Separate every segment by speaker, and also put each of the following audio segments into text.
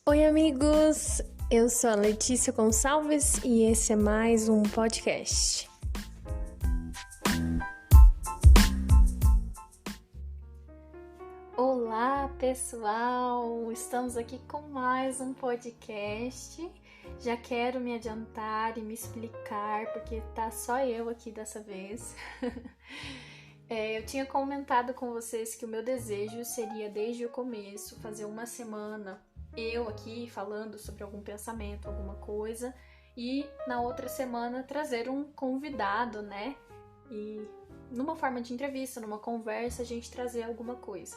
Speaker 1: Oi, amigos! Eu sou a Letícia Gonçalves e esse é mais um podcast. Olá, pessoal! Estamos aqui com mais um podcast. Já quero me adiantar e me explicar, porque tá só eu aqui dessa vez. Eu tinha comentado com vocês que o meu desejo seria, desde o começo, fazer uma semana eu aqui falando sobre algum pensamento, alguma coisa, e na outra semana trazer um convidado, né? E numa forma de entrevista, numa conversa, a gente trazer alguma coisa.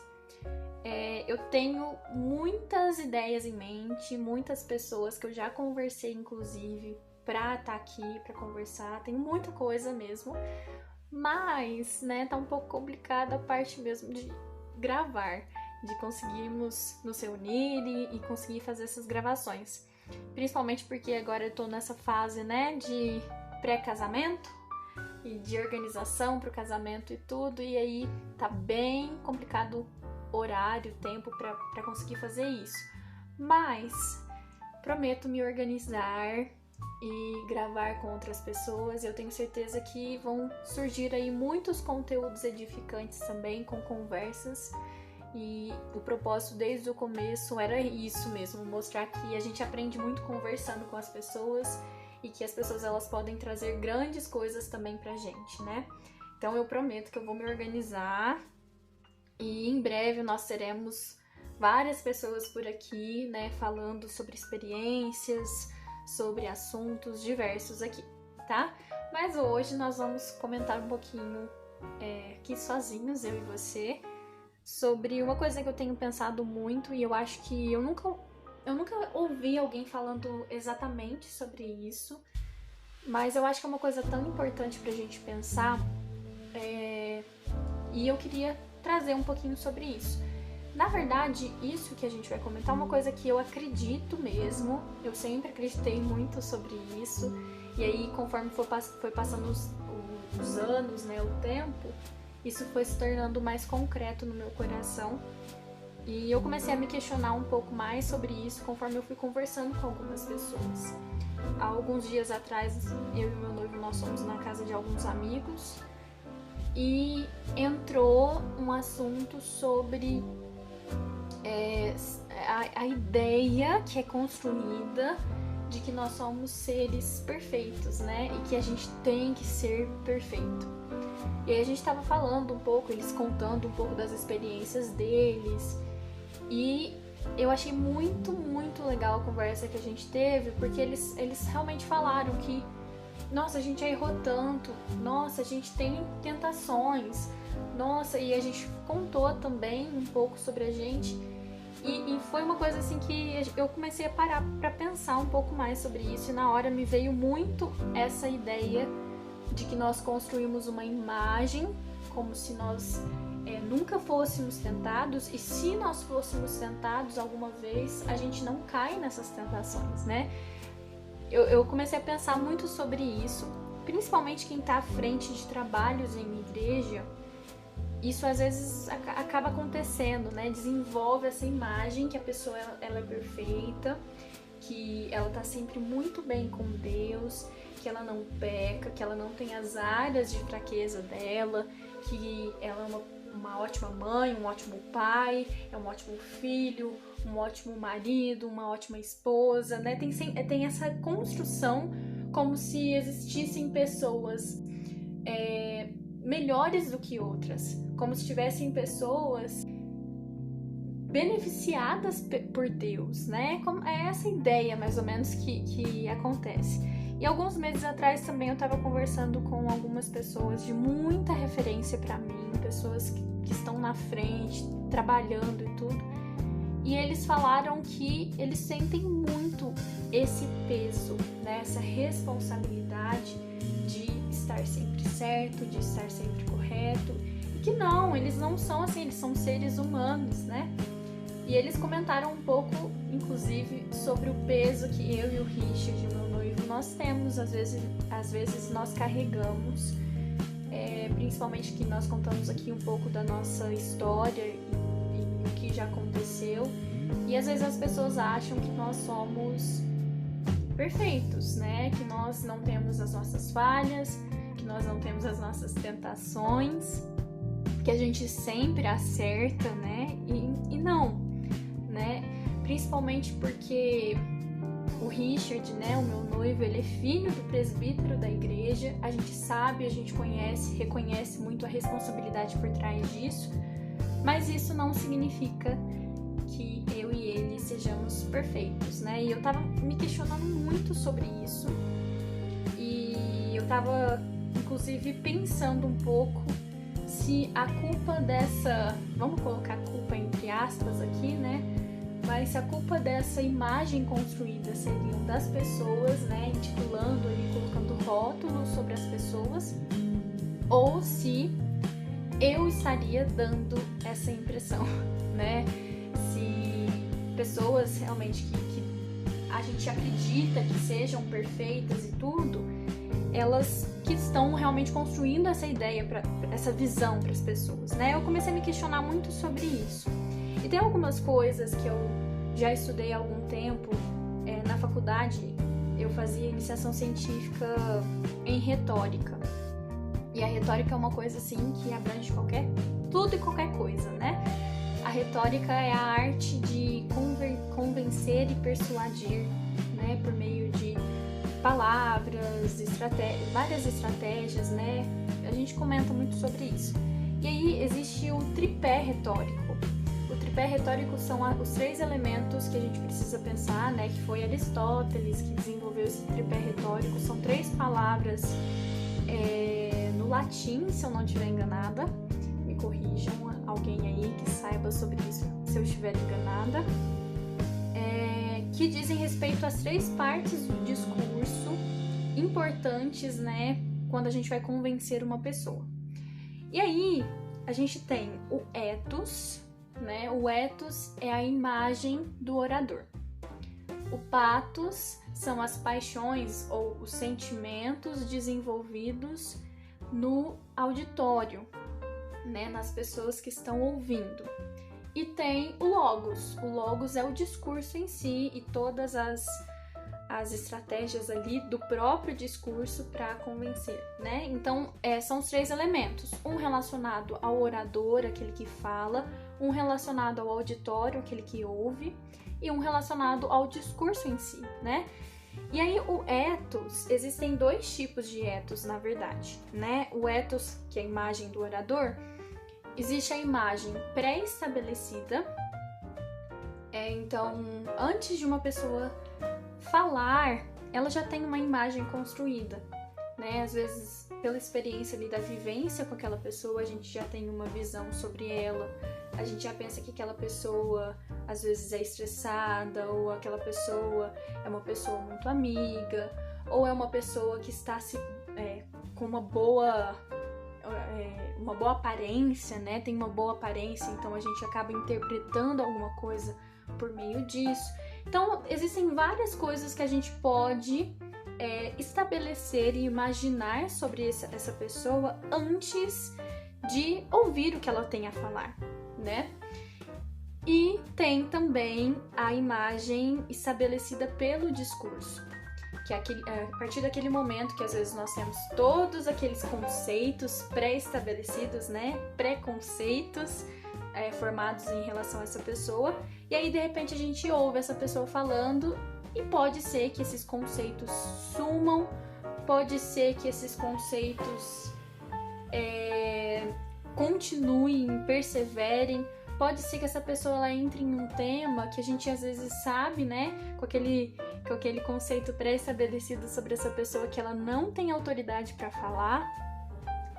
Speaker 1: Eu tenho muitas ideias em mente, muitas pessoas que eu já conversei, inclusive, pra estar aqui, pra conversar. Tem muita coisa mesmo, mas, né, tá um pouco complicada a parte mesmo de gravar, de conseguirmos nos reunir e conseguir fazer essas gravações. Principalmente porque agora eu tô nessa fase, né, de pré-casamento e de organização pro casamento e tudo, e aí tá bem complicado horário, tempo pra conseguir fazer isso. Mas prometo me organizar e gravar com outras pessoas. Eu tenho certeza que vão surgir aí muitos conteúdos edificantes também, com conversas. E o propósito desde o começo era isso mesmo, mostrar que a gente aprende muito conversando com as pessoas e que as pessoas elas podem trazer grandes coisas também pra gente, né? Então eu prometo que eu vou me organizar e em breve nós teremos várias pessoas por aqui, né, falando sobre experiências, sobre assuntos diversos aqui, tá? Mas hoje nós vamos comentar um pouquinho aqui sozinhos, eu e você, sobre uma coisa que eu tenho pensado muito e eu acho que eu nunca ouvi alguém falando exatamente sobre isso, mas eu acho que é uma coisa tão importante pra gente pensar, e eu queria trazer um pouquinho sobre isso. Na verdade, isso que a gente vai comentar é uma coisa que eu acredito mesmo, eu sempre acreditei muito sobre isso, e aí conforme foi passando os anos, né, o tempo, isso foi se tornando mais concreto no meu coração e eu comecei a me questionar um pouco mais sobre isso conforme eu fui conversando com algumas pessoas. Há alguns dias atrás, eu e meu noivo, nós fomos na casa de alguns amigos e entrou um assunto sobre a ideia que é construída de que nós somos seres perfeitos, né? E que a gente tem que ser perfeito. E aí a gente tava falando um pouco, eles contando um pouco das experiências deles. E eu achei muito, muito legal a conversa que a gente teve, porque eles realmente falaram que, nossa, a gente já errou tanto, nossa, a gente tem tentações, nossa, e a gente contou também um pouco sobre a gente. E foi uma coisa assim que eu comecei a parar pra pensar um pouco mais sobre isso, e na hora me veio muito essa ideia de que nós construímos uma imagem como se nós nunca fôssemos tentados, e se nós fôssemos tentados alguma vez, a gente não cai nessas tentações, né? Eu comecei a pensar muito sobre isso, principalmente quem está à frente de trabalhos em igreja. Isso às vezes acaba acontecendo, né? Desenvolve essa imagem que a pessoa ela é perfeita, que ela tá sempre muito bem com Deus, que ela não peca, que ela não tem as áreas de fraqueza dela, que ela é uma ótima mãe, um ótimo pai, é um ótimo filho, um ótimo marido, uma ótima esposa, né? Tem essa construção como se existissem pessoas melhores do que outras, como se tivessem pessoas beneficiadas por Deus, né? É essa ideia mais ou menos que acontece. E alguns meses atrás também eu estava conversando com algumas pessoas de muita referência para mim, pessoas que estão na frente, trabalhando e tudo. E eles falaram que eles sentem muito esse peso, né? Essa responsabilidade de estar sempre certo, de estar sempre correto. E que não, eles não são assim, eles são seres humanos, né? E eles comentaram um pouco, inclusive, sobre o peso que eu e o Richard, meu noivo, nós temos. Às vezes nós carregamos principalmente que nós contamos aqui um pouco da nossa história e o que já aconteceu. E às vezes as pessoas acham que nós somos perfeitos, né? Que nós não temos as nossas falhas, que nós não temos as nossas tentações, que a gente sempre acerta, né? E não, né? Principalmente porque o Richard, né, o meu noivo, ele é filho do presbítero da igreja. A gente sabe, a gente conhece, reconhece muito a responsabilidade por trás disso, mas isso não significa que eu e ele sejamos perfeitos, né? E eu tava me questionando muito sobre isso, e eu tava, inclusive, pensando um pouco se a culpa dessa, vamos colocar a culpa entre aspas aqui, né? Mas se a culpa dessa imagem construída seriam das pessoas, né? Intitulando ali, colocando rótulos sobre as pessoas, ou se eu estaria dando essa impressão, né? Se pessoas realmente que a gente acredita que sejam perfeitas e tudo, elas que estão realmente construindo essa ideia, essa visão para as pessoas, né? Eu comecei a me questionar muito sobre isso. E tem algumas coisas que eu já estudei há algum tempo. Na faculdade, eu fazia iniciação científica em retórica. E a retórica é uma coisa, assim, que abrange tudo e qualquer coisa, né? A retórica é a arte de convencer e persuadir, né? Por meio de palavras, várias estratégias, né? A gente comenta muito sobre isso. E aí existe o tripé retórico. O tripé retórico são os 3 elementos que a gente precisa pensar, né? Que foi Aristóteles que desenvolveu esse tripé retórico. São 3 palavras no latim, se eu não estiver enganada. Me corrijam, alguém aí que saiba sobre isso, se eu estiver enganada. Que dizem respeito às 3 partes do discurso importantes, né? Quando a gente vai convencer uma pessoa. E aí, a gente tem o ethos, né? O ethos é a imagem do orador. O pathos são as paixões ou os sentimentos desenvolvidos no auditório, né? Nas pessoas que estão ouvindo. E tem o logos. O logos é o discurso em si e todas as estratégias ali do próprio discurso para convencer, né? Então, são os 3 elementos. Um relacionado ao orador, aquele que fala, um relacionado ao auditório, aquele que ouve, e um relacionado ao discurso em si, né? E aí, o ethos, existem 2 tipos de ethos, na verdade, né? O ethos, que é a imagem do orador, existe a imagem pré-estabelecida. Então, antes de uma pessoa falar, ela já tem uma imagem construída, né? Às vezes, pela experiência ali da vivência com aquela pessoa, a gente já tem uma visão sobre ela. A gente já pensa que aquela pessoa, às vezes, é estressada, ou aquela pessoa é uma pessoa muito amiga, ou é uma pessoa que está com uma boa aparência, né? Tem uma boa aparência, então a gente acaba interpretando alguma coisa por meio disso. Então, existem várias coisas que a gente pode estabelecer e imaginar sobre essa pessoa antes de ouvir o que ela tem a falar, né? E tem também a imagem estabelecida pelo discurso, que é a partir daquele momento que às vezes nós temos todos aqueles conceitos pré-estabelecidos, né? Preconceitos formados em relação a essa pessoa, e aí de repente a gente ouve essa pessoa falando e pode ser que esses conceitos sumam, pode ser que esses conceitos continuem, perseverem, pode ser que essa pessoa ela entre em um tema que a gente às vezes sabe, né, com aquele conceito pré-estabelecido sobre essa pessoa que ela não tem autoridade para falar.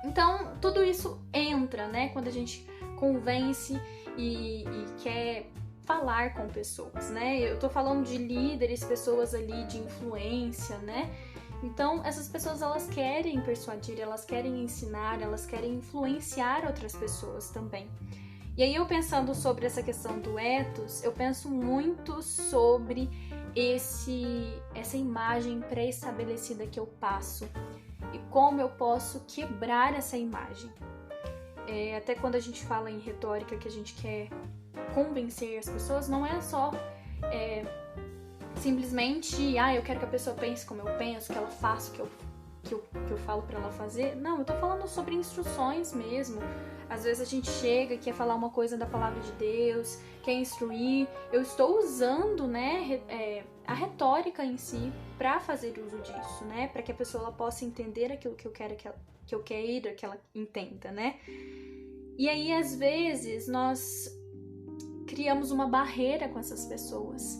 Speaker 1: Então, tudo isso entra, né, quando a gente convence e quer falar com pessoas, né? Eu tô falando de líderes, pessoas ali de influência, né? Então, essas pessoas, elas querem persuadir, elas querem ensinar, elas querem influenciar outras pessoas também. E aí, eu pensando sobre essa questão do ethos, eu penso muito sobre essa imagem pré-estabelecida que eu passo. E como eu posso quebrar essa imagem. Até quando a gente fala em retórica que a gente quer convencer as pessoas, não é só simplesmente, eu quero que a pessoa pense como eu penso, que ela faça o que eu falo pra ela fazer. Não, eu tô falando sobre instruções mesmo. Às vezes a gente chega e quer falar uma coisa da palavra de Deus, quer instruir. Eu estou usando, né, a retórica em si para fazer uso disso, né, para que a pessoa ela possa entender aquilo que eu quero que ela entenda, né. E aí, às vezes, nós criamos uma barreira com essas pessoas.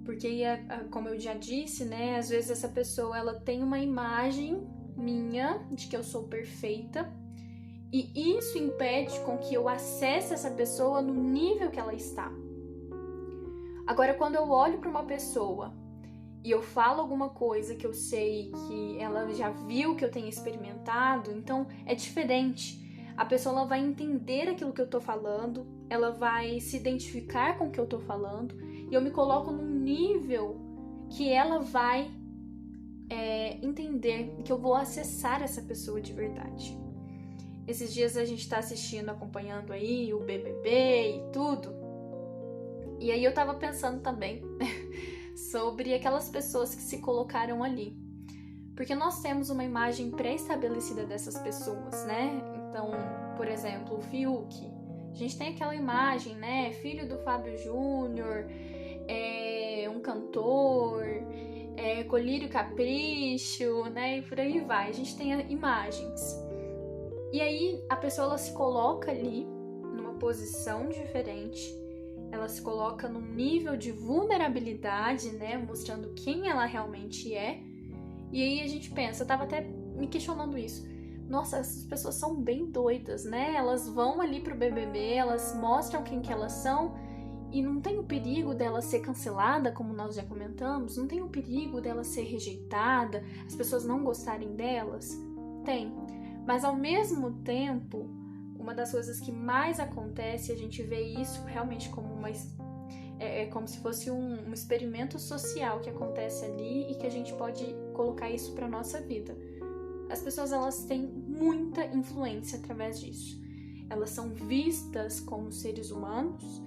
Speaker 1: Porque, como eu já disse, né, às vezes essa pessoa ela tem uma imagem minha de que eu sou perfeita e isso impede com que eu acesse essa pessoa no nível que ela está. Agora, quando eu olho para uma pessoa e eu falo alguma coisa que eu sei que ela já viu, que eu tenho experimentado, então é diferente. A pessoa ela vai entender aquilo que eu tô falando, ela vai se identificar com o que eu tô falando, e eu me coloco num nível que ela vai entender, que eu vou acessar essa pessoa de verdade. Esses dias a gente tá assistindo, acompanhando aí o BBB e tudo, e aí eu tava pensando também sobre aquelas pessoas que se colocaram ali. Porque nós temos uma imagem pré-estabelecida dessas pessoas, né? Então, por exemplo, o Fiuk. A gente tem aquela imagem, né? Filho do Fábio Júnior, um cantor, Colírio Capricho, né? E por aí vai. A gente tem imagens. E aí a pessoa ela se coloca ali numa posição diferente. Ela se coloca num nível de vulnerabilidade, né? Mostrando quem ela realmente é. E aí a gente pensa, eu tava até me questionando isso. Nossa, essas pessoas são bem doidas, né? Elas vão ali pro BBB, elas mostram quem que elas são e não tem o perigo dela ser cancelada, como nós já comentamos, não tem o perigo dela ser rejeitada, as pessoas não gostarem delas? Tem. Mas ao mesmo tempo, uma das coisas que mais acontece, a gente vê isso realmente como como se fosse um experimento social que acontece ali e que a gente pode colocar isso para nossa vida. As pessoas elas têm muita influência através disso. Elas são vistas como seres humanos,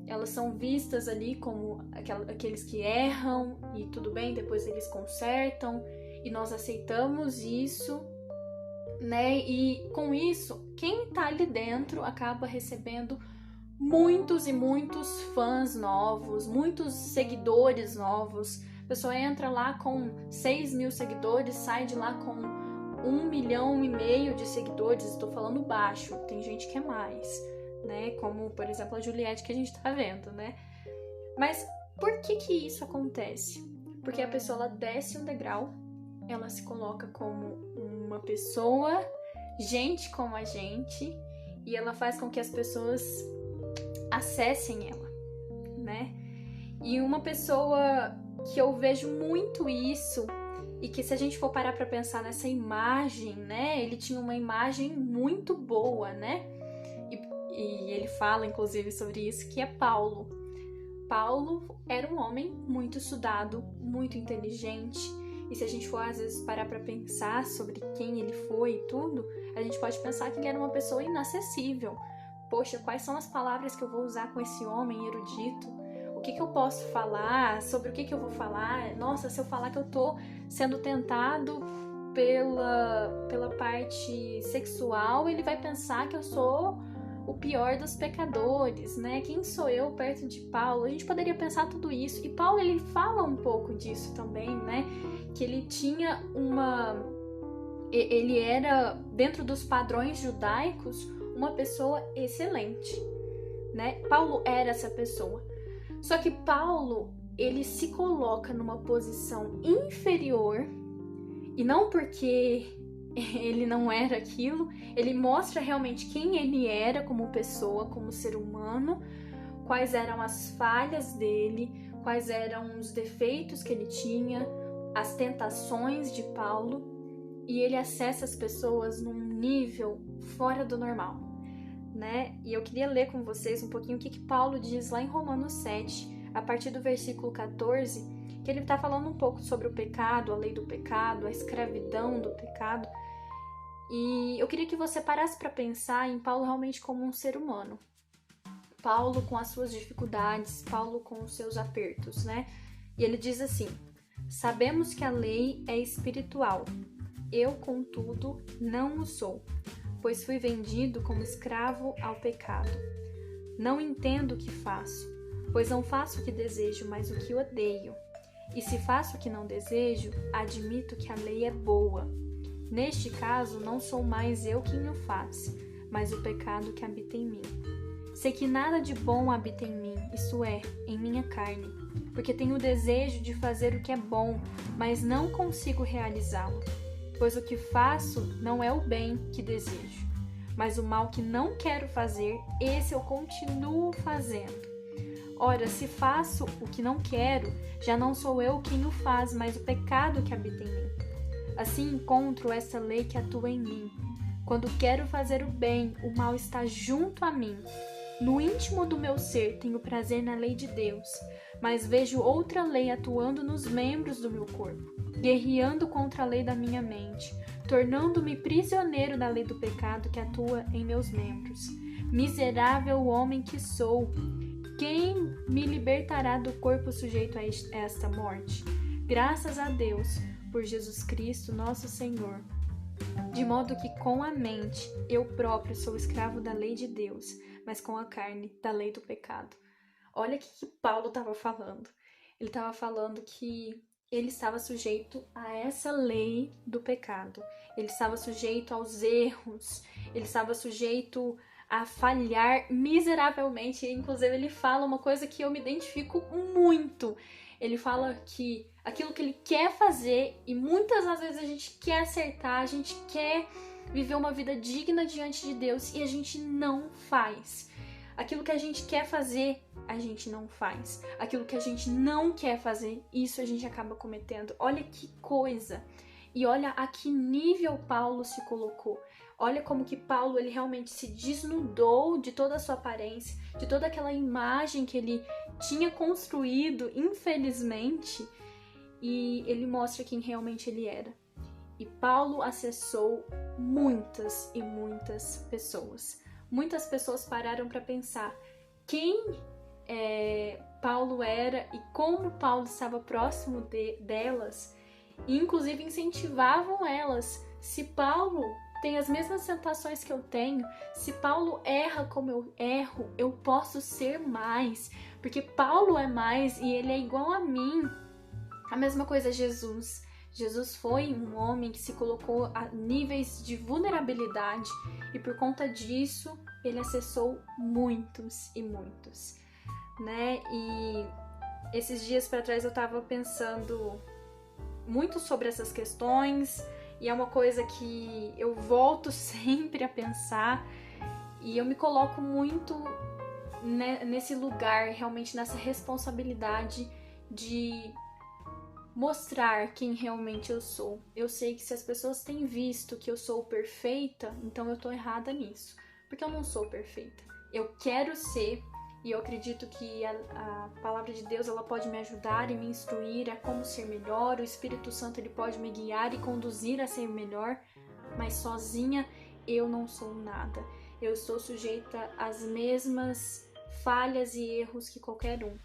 Speaker 1: elas são vistas ali como aqueles que erram e tudo bem, depois eles consertam e nós aceitamos isso, né? E com isso, quem tá ali dentro acaba recebendo muitos e muitos fãs novos, muitos seguidores novos. A pessoa entra lá com 6 mil seguidores, sai de lá com 1,5 milhão de seguidores. Estou falando baixo, tem gente que é mais, né? Como, por exemplo, a Juliette que a gente tá vendo, né? Mas por que isso acontece? Porque a pessoa ela desce um degrau, ela se coloca como uma pessoa, gente como a gente, e ela faz com que as pessoas acessem ela, né? E uma pessoa que eu vejo muito isso, e que se a gente for parar pra pensar nessa imagem, né? Ele tinha uma imagem muito boa, né? E ele fala, inclusive, sobre isso, que é Paulo. Paulo era um homem muito estudado, muito inteligente, e se a gente for, às vezes, parar pra pensar sobre quem ele foi e tudo, a gente pode pensar que ele era uma pessoa inacessível. Poxa, quais são as palavras que eu vou usar com esse homem erudito? O que eu posso falar? Sobre o que eu vou falar? Nossa, se eu falar que eu tô sendo tentado pela parte sexual, ele vai pensar que eu sou o pior dos pecadores, né? Quem sou eu perto de Paulo? A gente poderia pensar tudo isso. E Paulo, ele fala um pouco disso também, né? Que ele tinha ele era, dentro dos padrões judaicos, uma pessoa excelente, né? Paulo era essa pessoa. Só que Paulo, ele se coloca numa posição inferior, e não porque ele não era aquilo, ele mostra realmente quem ele era como pessoa, como ser humano, quais eram as falhas dele, quais eram os defeitos que ele tinha, as tentações de Paulo, e ele acessa as pessoas num nível fora do normal, né? E eu queria ler com vocês um pouquinho o que Paulo diz lá em Romanos 7, a partir do versículo 14, que ele está falando um pouco sobre o pecado, a lei do pecado, a escravidão do pecado. E eu queria que você parasse para pensar em Paulo realmente como um ser humano. Paulo com as suas dificuldades, Paulo com os seus apertos, né? E ele diz assim: sabemos que a lei é espiritual. Eu, contudo, não o sou, pois fui vendido como escravo ao pecado. Não entendo o que faço, pois não faço o que desejo, mas o que odeio. E se faço o que não desejo, admito que a lei é boa. Neste caso, não sou mais eu quem o faz, mas o pecado que habita em mim. Sei que nada de bom habita em mim, isto é, em minha carne, porque tenho o desejo de fazer o que é bom, mas não consigo realizá-lo. Pois o que faço não é o bem que desejo, mas o mal que não quero fazer, esse eu continuo fazendo. Ora, se faço o que não quero, já não sou eu quem o faz, mas o pecado que habita em mim. Assim encontro essa lei que atua em mim. Quando quero fazer o bem, o mal está junto a mim. No íntimo do meu ser tenho prazer na lei de Deus, mas vejo outra lei atuando nos membros do meu corpo, guerreando contra a lei da minha mente, tornando-me prisioneiro da lei do pecado que atua em meus membros. Miserável homem que sou! Quem me libertará do corpo sujeito a esta morte? Graças a Deus, por Jesus Cristo, nosso Senhor. De modo que com a mente eu próprio sou escravo da lei de Deus, mas com a carne da lei do pecado. Olha o que Paulo estava falando. Ele estava falando que ele estava sujeito a essa lei do pecado. Ele estava sujeito aos erros. Ele estava sujeito a falhar miseravelmente. Inclusive, ele fala uma coisa que eu me identifico muito. Ele fala que aquilo que ele quer fazer, e muitas das vezes a gente quer acertar, a gente quer viver uma vida digna diante de Deus e a gente não faz. Aquilo que a gente quer fazer, a gente não faz. Aquilo que a gente não quer fazer, isso a gente acaba cometendo. Olha que coisa! E olha a que nível Paulo se colocou. Olha como que Paulo ele realmente se desnudou de toda a sua aparência, de toda aquela imagem que ele tinha construído, infelizmente, e ele mostra quem realmente ele era. E Paulo acessou muitas e muitas pessoas. Muitas pessoas pararam para pensar quem Paulo era e como Paulo estava próximo delas, e inclusive incentivavam elas. Se Paulo tem as mesmas tentações que eu tenho, se Paulo erra como eu erro, eu posso ser mais, porque Paulo é mais e ele é igual a mim. A mesma coisa é Jesus. Jesus foi um homem que se colocou a níveis de vulnerabilidade e por conta disso ele acessou muitos e muitos, né? E esses dias para trás eu estava pensando muito sobre essas questões e é uma coisa que eu volto sempre a pensar e eu me coloco muito nesse lugar, realmente nessa responsabilidade de mostrar quem realmente eu sou. Eu sei que se as pessoas têm visto que eu sou perfeita, então eu tô errada nisso, porque eu não sou perfeita. Eu quero ser, e eu acredito que a palavra de Deus ela pode me ajudar e me instruir a como ser melhor. O Espírito Santo ele pode me guiar e conduzir a ser melhor, mas sozinha eu não sou nada. Eu estou sujeita às mesmas falhas e erros que qualquer um.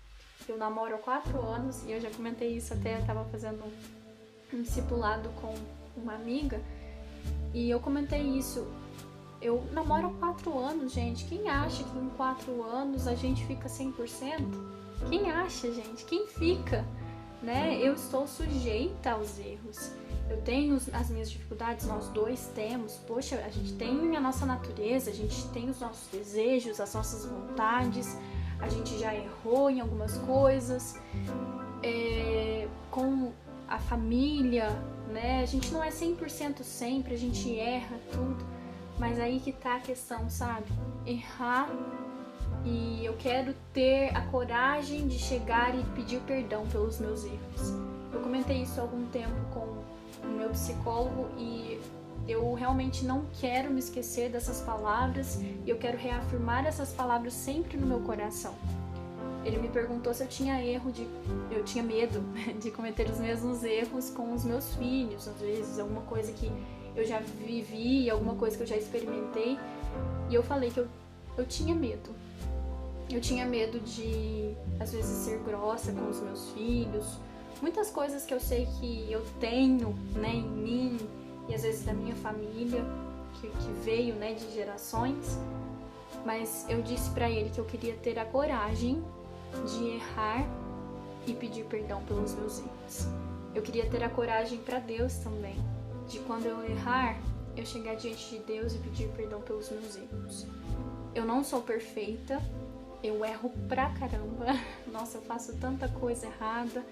Speaker 1: Eu namoro há 4 anos e eu já comentei isso até, eu estava fazendo um discipulado com uma amiga e eu comentei isso. Eu namoro há 4 anos, gente. Quem acha que em 4 anos a gente fica 100%? Quem acha, gente? Quem fica? Né? Eu estou sujeita aos erros. Eu tenho as minhas dificuldades, nós dois temos. Poxa, a gente tem a nossa natureza, a gente tem os nossos desejos, as nossas vontades. A gente já errou em algumas coisas. Com a família, né? A gente não é 100% sempre, a gente erra tudo. Mas aí que tá a questão, sabe? Errar. E eu quero ter a coragem de chegar e pedir perdão pelos meus erros. Eu comentei isso há algum tempo com o meu psicólogo e eu realmente não quero me esquecer dessas palavras e eu quero reafirmar essas palavras sempre no meu coração. Ele me perguntou se eu tinha medo de cometer os mesmos erros com os meus filhos, às vezes alguma coisa que eu já vivi, alguma coisa que eu já experimentei. E eu falei que eu tinha medo. Eu tinha medo de, às vezes, ser grossa com os meus filhos. Muitas coisas que eu sei que eu tenho, né, em mim e às vezes da minha família, que veio, né, de gerações. Mas eu disse pra ele que eu queria ter a coragem de errar e pedir perdão pelos meus erros. Eu queria ter a coragem para Deus também, de quando eu errar, eu chegar diante de Deus e pedir perdão pelos meus erros. Eu não sou perfeita, eu erro pra caramba, nossa, eu faço tanta coisa errada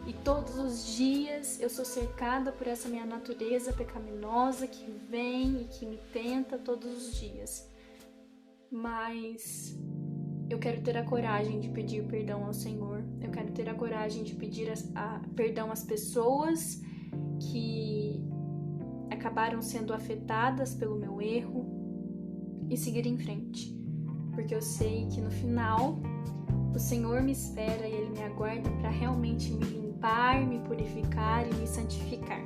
Speaker 1: e todos os dias eu sou cercada por essa minha natureza pecaminosa que vem e que me tenta todos os dias. Mas eu quero ter a coragem de pedir perdão ao Senhor, eu quero ter a coragem de pedir perdão às pessoas que acabaram sendo afetadas pelo meu erro e seguir em frente. Porque eu sei que no final o Senhor me espera e Ele me aguarda para realmente me limpar, me purificar e me santificar.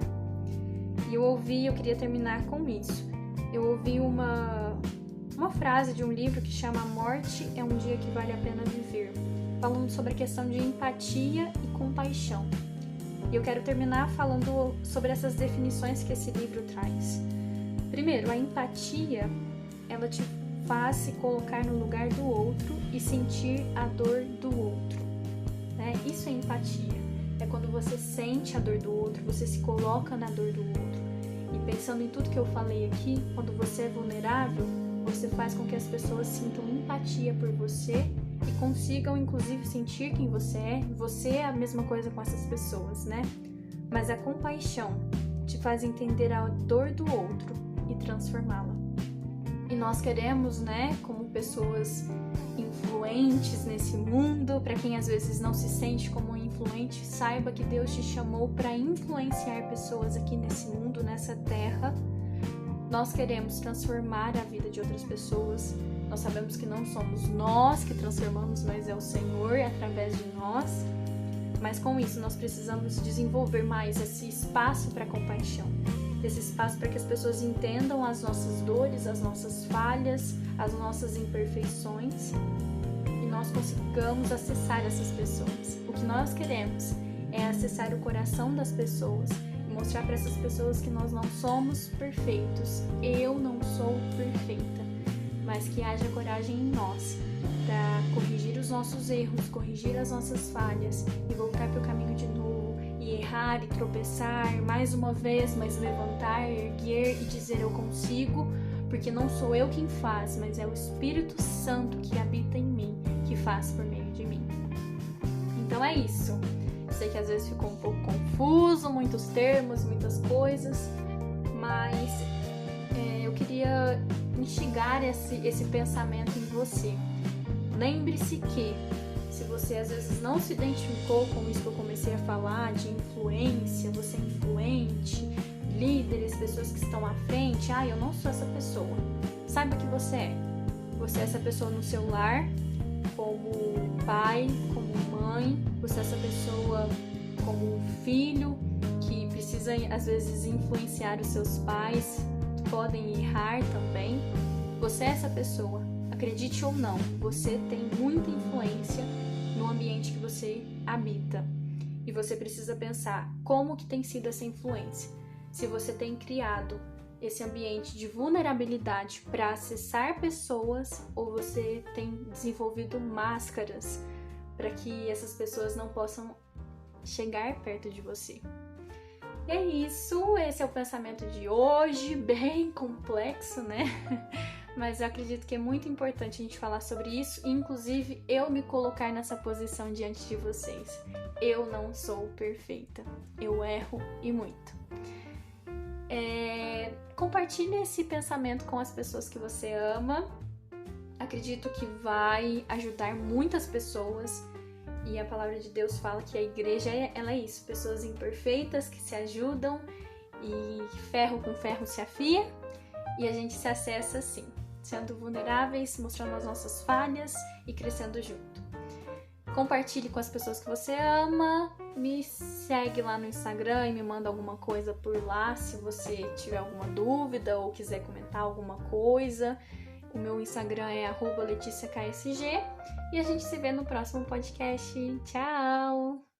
Speaker 1: E eu queria terminar com isso. Eu ouvi uma frase de um livro que chama A Morte é um Dia que Vale a Pena Viver, falando sobre a questão de empatia e compaixão. E eu quero terminar falando sobre essas definições que esse livro traz. Primeiro, a empatia, ela te faz se colocar no lugar do outro e sentir a dor do outro, né? Isso é empatia. É quando você sente a dor do outro, você se coloca na dor do outro. E pensando em tudo que eu falei aqui, quando você é vulnerável, você faz com que as pessoas sintam empatia por você e consigam, inclusive, sentir quem você é. Você é a mesma coisa com essas pessoas, né? Mas a compaixão te faz entender a dor do outro e transformá-la. E nós queremos, né, como pessoas influentes nesse mundo, para quem às vezes não se sente como influente, saiba que Deus te chamou para influenciar pessoas aqui nesse mundo, nessa terra. Nós queremos transformar a vida de outras pessoas. Nós sabemos que não somos nós que transformamos, mas é o Senhor através de nós. Mas com isso nós precisamos desenvolver mais esse espaço para compaixão. Esse espaço para que as pessoas entendam as nossas dores, as nossas falhas, as nossas imperfeições e nós consigamos acessar essas pessoas. O que nós queremos é acessar o coração das pessoas e mostrar para essas pessoas que nós não somos perfeitos. Eu não sou perfeita, mas que haja coragem em nós para corrigir os nossos erros, corrigir as nossas falhas e voltar para o caminho de novo. E errar e tropeçar mais uma vez, mas levantar, erguer e dizer eu consigo, porque não sou eu quem faz, mas é o Espírito Santo que habita em mim, que faz por meio de mim. Então é isso. Sei que às vezes ficou um pouco confuso, muitos termos, muitas coisas, mas eu queria instigar esse pensamento em você. Lembre-se que se você às vezes não se identificou com isso que eu comecei a falar, de influência, você é influente, líderes, pessoas que estão à frente, eu não sou essa pessoa. Saiba que você é. Você é essa pessoa no seu lar, como pai, como mãe, você é essa pessoa como filho, que precisa às vezes influenciar os seus pais, podem errar também. Você é essa pessoa. Acredite ou não, você tem muita influência no ambiente que você habita. E você precisa pensar como que tem sido essa influência. Se você tem criado esse ambiente de vulnerabilidade para acessar pessoas ou você tem desenvolvido máscaras para que essas pessoas não possam chegar perto de você. E é isso, esse é o pensamento de hoje, bem complexo, né? Mas eu acredito que é muito importante a gente falar sobre isso e, inclusive, eu me colocar nessa posição diante de vocês. Eu não sou perfeita. Eu erro e muito. Compartilhe esse pensamento com as pessoas que você ama. Acredito que vai ajudar muitas pessoas. E a palavra de Deus fala que a igreja ela é isso. Pessoas imperfeitas que se ajudam e ferro com ferro se afia. E a gente se acessa assim, sendo vulneráveis, mostrando as nossas falhas e crescendo junto. Compartilhe com as pessoas que você ama. Me segue lá no Instagram e me manda alguma coisa por lá se você tiver alguma dúvida ou quiser comentar alguma coisa. O meu Instagram é @LeticiaKSG e a gente se vê no próximo podcast. Tchau!